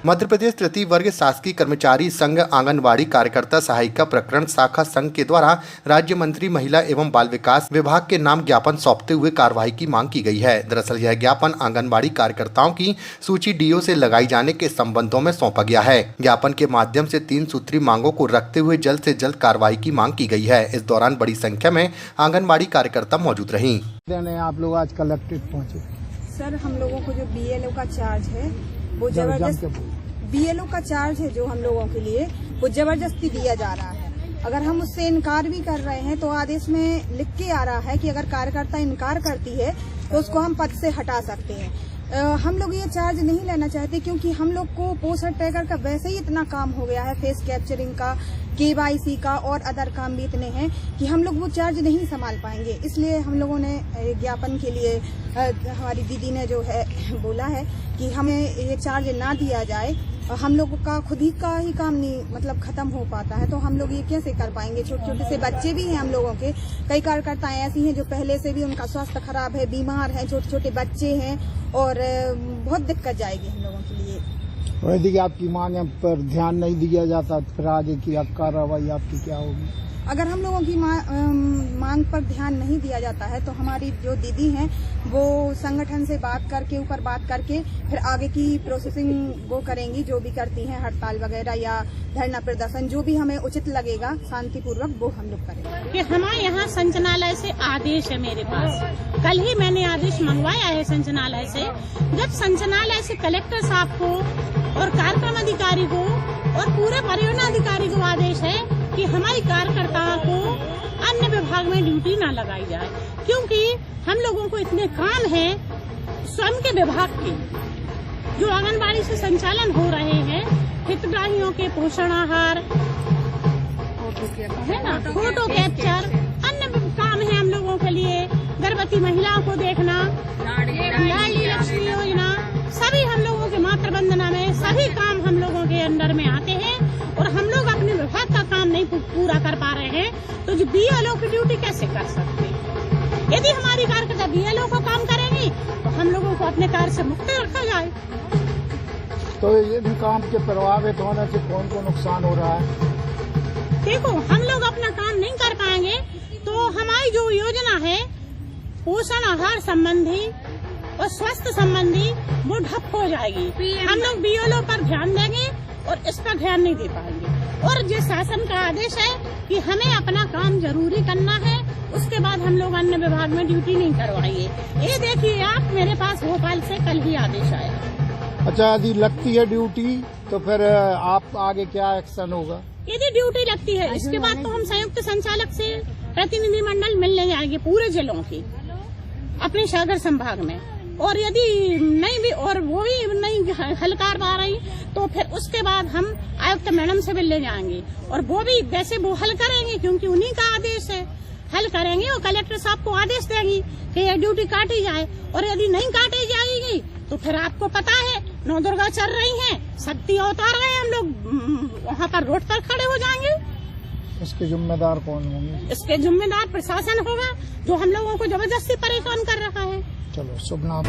मध्य प्रदेश तृतीय वर्ग शासकीय कर्मचारी संघ आंगनबाड़ी कार्यकर्ता सहायिका प्रकरण शाखा संघ के द्वारा राज्य मंत्री महिला एवं बाल विकास विभाग के नाम ज्ञापन सौंपते हुए कार्रवाई की मांग की गई है। दरअसल यह ज्ञापन आंगनबाड़ी कार्यकर्ताओं की सूची डीओ से लगाई जाने के संबंधों में सौंपा गया है। ज्ञापन के माध्यम से 3 सूत्री मांगों को रखते हुए जल्द से जल्द कार्रवाई की मांग की गई है। इस दौरान बड़ी संख्या में आंगनबाड़ी कार्यकर्ता मौजूद रहीं। आप लोग आज कलेक्ट्रेट पहुँचे सर, हम लोगों को जो बीएलओ का चार्ज है वो जबरदस्त बीएलओ का चार्ज है जो हम लोगों के लिए वो जबरदस्ती दिया जा रहा है। अगर हम उससे इनकार भी कर रहे हैं तो आदेश में लिख के आ रहा है कि अगर कार्यकर्ता इनकार करती है तो उसको हम पद से हटा सकते हैं। हम लोग ये चार्ज नहीं लेना चाहते क्योंकि हम लोग को पोस्टर ट्रैकर का वैसे ही इतना काम हो गया है, फेस कैप्चरिंग का, केवाईसी का और अदर काम भी इतने हैं कि हम लोग वो चार्ज नहीं संभाल पाएंगे। इसलिए हम लोगों ने ज्ञापन के लिए हमारी दीदी ने जो है बोला है कि हमें ये चार्ज ना दिया जाए। हम लोगों का खुद ही का ही काम नहीं मतलब खत्म हो पाता है तो हम लोग ये कैसे कर पाएंगे। छोटे छोटे से बच्चे भी हैं हम लोगों के, कई कार्यकर्ताएं ऐसी हैं जो पहले से भी उनका स्वास्थ्य खराब है, बीमार है, छोटे छोटे बच्चे हैं और बहुत दिक्कत जाएगी हम लोगों के लिए। यदि आपकी मांग पर ध्यान नहीं दिया जाता तो फिर आगे की कार्रवाई आपकी क्या होगी? अगर हम लोगों की मांग पर ध्यान नहीं दिया जाता है तो हमारी जो दीदी हैं वो संगठन से बात करके ऊपर बात करके फिर आगे की प्रोसेसिंग वो करेंगी, जो भी करती हैं हड़ताल वगैरह या धरना प्रदर्शन, जो भी हमें उचित लगेगा शांतिपूर्वक वो हम लोग करेंगे। कि हमारे यहाँ संचालनालय से आदेश है मेरे पास, कल ही मैंने आदेश मंगवाया है संचालनालय से। जब संचालनालय से कलेक्टर साहब को और कार्यक्रम अधिकारी को और पूरे परियोजना अधिकारी को आदेश है कि हमारी कार्यकर्ताओं को अन्य विभाग में ड्यूटी न लगाई जाए, क्योंकि हम लोगों को इतने काम हैं स्वयं के विभाग के जो आंगनबाड़ी से संचालन हो रहे हैं, हितग्राहियों के पोषण आहार है ना, फोटो कैप्चर, अन्य काम है हम लोगों के लिए, गर्भवती महिलाओं को देखना, लाडली लक्ष्मी योजना, सभी हम लोगों के मातृ वंदना में सभी काम हम लोगों के अंडर में आते हैं और हम लोग अपने विभाग का काम नहीं पूरा कर पा रहे हैं तो जो बीएलओ की ड्यूटी कैसे कर सकते हैं? यदि हमारी कार्यकर्ता बीएलओ को काम करेंगी तो हम लोगों को अपने कार्य से मुक्त रखा जाए। तो ये भी काम के प्रभावित होने से कौन को नुकसान हो रहा है? देखो, हम लोग अपना काम नहीं कर पाएंगे तो हमारी जो योजना है पोषण आहार संबंधी और स्वास्थ्य संबंधी वो ठप हो जाएगी। हम लोग बीएलओ पर ध्यान देंगे और इस पर ध्यान नहीं दे पाएंगे। और जो शासन का आदेश है कि हमें अपना काम जरूरी करना है, उसके बाद हम लोग अन्य विभाग में ड्यूटी नहीं करवाएंगे। ये देखिए आप, मेरे पास भोपाल से कल ही आदेश आया। अच्छा, यदि लगती है ड्यूटी तो फिर आप आगे क्या एक्शन होगा? यदि ड्यूटी लगती है इसके बाद तो हम संयुक्त संचालक से प्रतिनिधिमंडल मिलने जाएंगे पूरे जिलों के अपने सागर संभाग में, और यदि नहीं भी और वो भी नहीं हल कर पा रही तो फिर उसके बाद हम आयुक्त मैडम से मिलने जाएंगे और वो भी वैसे वो हल करेंगे क्योंकि उन्हीं का आदेश है, हल करेंगे और कलेक्टर साहब को आदेश देंगी कि ये ड्यूटी काटी जाए। और यदि नहीं काटी जाएगी तो फिर आपको पता है नवदुर्गा चल रही है, शक्ति अवतार गए, हम लोग वहाँ पर रोड पर खड़े हो जाएंगे। इसके जिम्मेदार कौन होंगे? इसके जिम्मेदार प्रशासन होगा जो हम लोगों को जबरदस्ती परेशान कर रहा है। चलो, शुभ नाम।